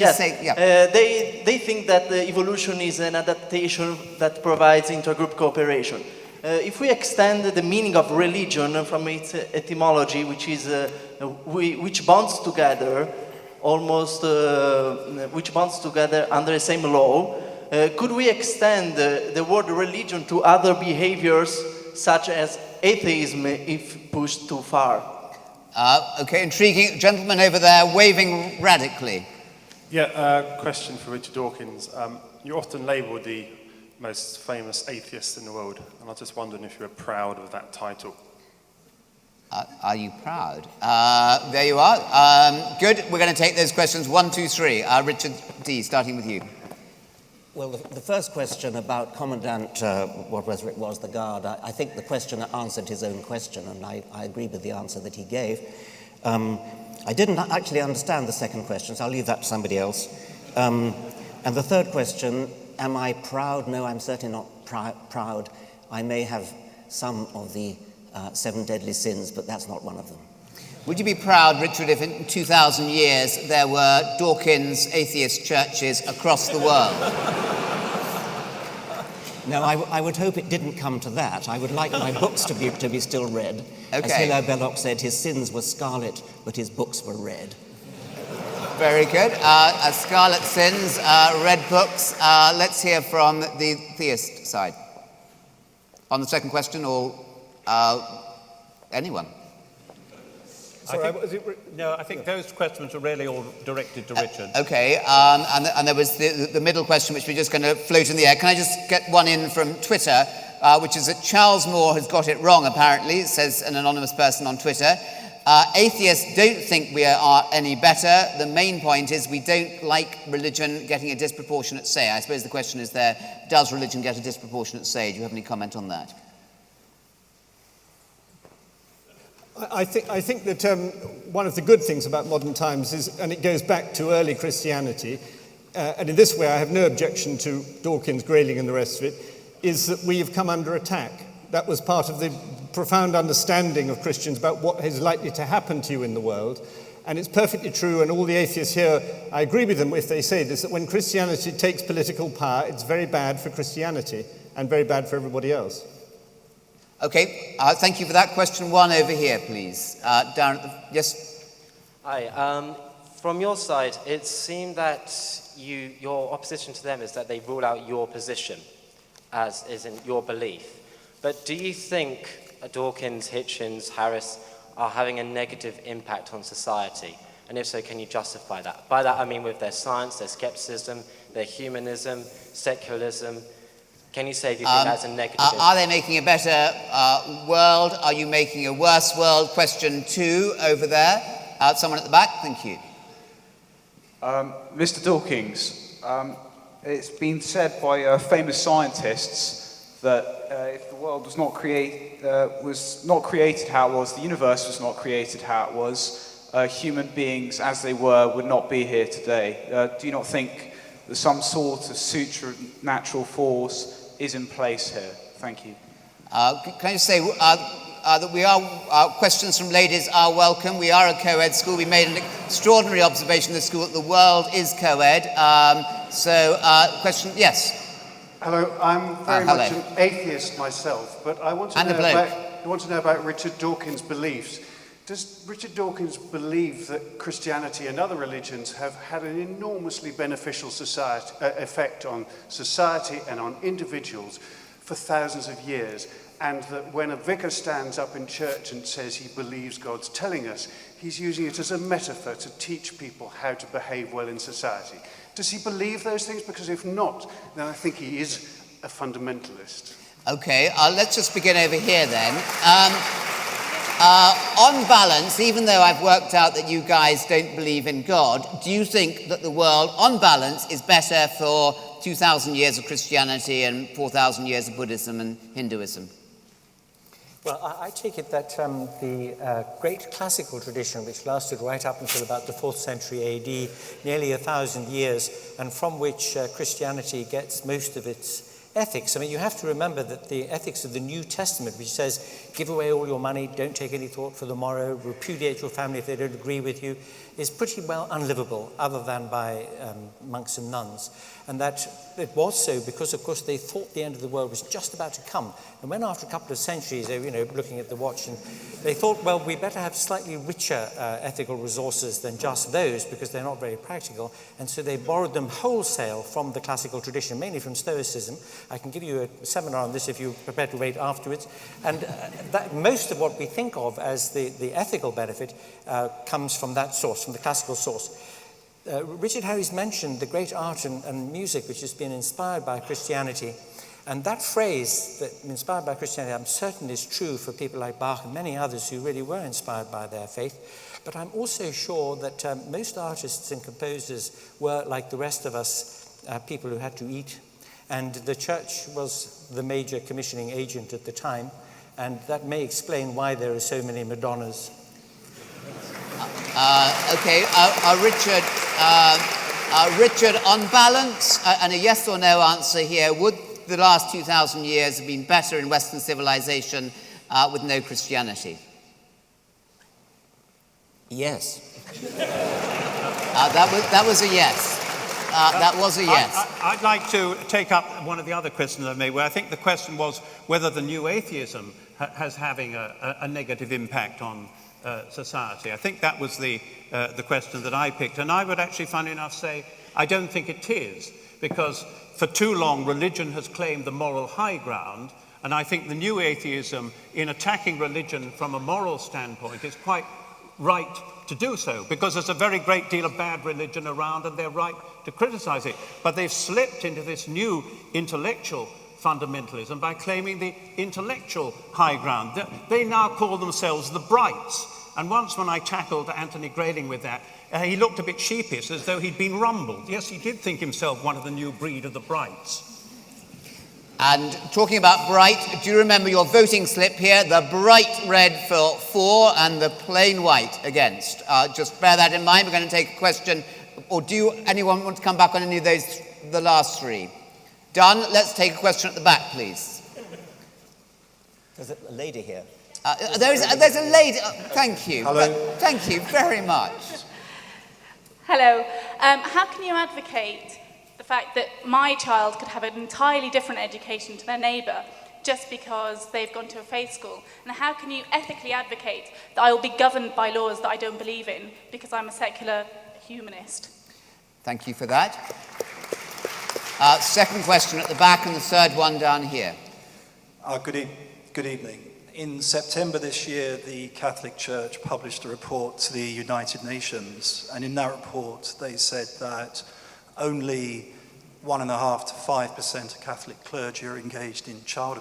Yes, Yeah. they think that the evolution is an adaptation that provides intergroup cooperation. If we extend the meaning of religion from its etymology, which is which bonds together, which bonds together under the same law, could we extend the word religion to other behaviors such as atheism if pushed too far? Okay, intriguing. Gentleman over there waving radically. Yeah, question for Richard Dawkins. You're often labelled the most famous atheist in the world, and I was just wondering if you were proud of that title. Are you proud? There you are. Good. We're going to take those questions 1, 2, 3. Richard D, starting with you. Well, the first question about Commandant, whatever it was, the guard, I think the questioner answered his own question, and I agree with the answer that he gave. I didn't actually understand the second question, so I'll leave that to somebody else. And the third question, am I proud? No, I'm certainly not proud. I may have some of the 7 deadly sins, but that's not one of them. Would you be proud, Richard, if in 2,000 years there were Dawkins atheist churches across the world? No, I would hope it didn't come to that. I would like my books to be still read. Okay. As Hilaire Belloc said, his sins were scarlet, but his books were red. Very good. Scarlet sins, red books. Let's hear from the theist side. On the second question, or anyone? I think those questions are really all directed to Richard. Okay, and there was the middle question, which we're just going to float in the air. Can I just get one in from Twitter, which is that Charles Moore has got it wrong, apparently, says an anonymous person on Twitter. Atheists don't think we are any better. The main point is we don't like religion getting a disproportionate say. I suppose the question is there, does religion get a disproportionate say? Do you have any comment on that? I think that one of the good things about modern times is, and it goes back to early Christianity, and in this way I have no objection to Dawkins, Grayling and the rest of it, is that we have come under attack. That was part of the profound understanding of Christians about what is likely to happen to you in the world. And it's perfectly true, and all the atheists here, I agree with them if they say this, that when Christianity takes political power, it's very bad for Christianity and very bad for everybody else. Okay, thank you for that. Question 1 over here, please. Down at the... Yes? Hi. From your side, it seemed that your opposition to them is that they rule out your position, as is in your belief. But do you think Dawkins, Hitchens, Harris are having a negative impact on society? And if so, can you justify that? By that I mean with their science, their skepticism, their humanism, secularism. Can you say, do you think that's a negative impact? Are they making a better world? Are you making a worse world? Question 2 over there. Someone at the back, thank you. Mr. Dawkins, it's been said by famous scientists that if the world was not created how it was, the universe was not created how it was, human beings as they were would not be here today. Do you not think that some sort of supernatural force is in place here? Thank you. Can I just say that we are, questions from ladies are welcome. We are a co-ed school. We made an extraordinary observation in the school that the world is co-ed. Question, yes. Hello, I'm very much an atheist myself, but I want to know about Richard Dawkins' beliefs. Does Richard Dawkins believe that Christianity and other religions have had an enormously beneficial effect on society and on individuals for thousands of years, and that when a vicar stands up in church and says he believes God's telling us, he's using it as a metaphor to teach people how to behave well in society? Does he believe those things? Because if not, then I think he is a fundamentalist. Okay, let's just begin over here then. On balance, even though I've worked out that you guys don't believe in God, do you think that the world, on balance, is better for 2,000 years of Christianity and 4,000 years of Buddhism and Hinduism? Well, I take it that the great classical tradition, which lasted right up until about the 4th century AD, nearly 1,000 years, and from which Christianity gets most of its ethics. I mean, you have to remember that the ethics of the New Testament, which says, give away all your money, don't take any thought for the morrow, repudiate your family if they don't agree with you, is pretty well unlivable other than by monks and nuns. And that it was so because, of course, they thought the end of the world was just about to come. And when after a couple of centuries, they were, looking at the watch, and they thought, well, we better have slightly richer ethical resources than just those because they're not very practical. And so they borrowed them wholesale from the classical tradition, mainly from Stoicism. I can give you a seminar on this if you're prepared to wait afterwards. And that, most of what we think of as the ethical benefit comes from that source, from the classical source. Richard Harries mentioned the great art and music which has been inspired by Christianity. And that phrase, that inspired by Christianity, I'm certain is true for people like Bach and many others who really were inspired by their faith. But I'm also sure that most artists and composers were, like the rest of us, people who had to eat. And the church was the major commissioning agent at the time. And that may explain why there are so many Madonnas. Richard, on balance, and a yes or no answer here, would the last 2,000 years have been better in Western civilization with no Christianity? Yes. That was a yes. That was a yes. I'd like to take up one of the other questions I made, where I think the question was whether the new atheism has having a negative impact on society. I think that was the question that I picked. And I would actually, funnily enough, say I don't think it is, because for too long religion has claimed the moral high ground, and I think the new atheism, in attacking religion from a moral standpoint, is quite right to do so, because there's a very great deal of bad religion around and they're right to criticize it. But they've slipped into this new intellectual fundamentalism by claiming the intellectual high ground. They now call themselves the Brights. And once when I tackled Anthony Grayling with that, he looked a bit sheepish, as though he'd been rumbled. Yes, he did think himself one of the new breed of the Brights. And talking about bright, do you remember your voting slip here? The bright red for and the plain white against. Just bear that in mind. We're going to take a question. Or do anyone want to come back on any of those, the last three? Done. Let's take a question at the back, please. There's a lady here. There's a lady. Thank you. Hello. Thank you very much. Hello. How can you advocate the fact that my child could have an entirely different education to their neighbour just because they've gone to a faith school? And how can you ethically advocate that I will be governed by laws that I don't believe in because I'm a secular humanist? Thank you for that. Second question at the back and the third one down here. Good evening. In September this year, the Catholic Church published a report to the United Nations, and in that report they said that only 1.5% to 5% of Catholic clergy are engaged in child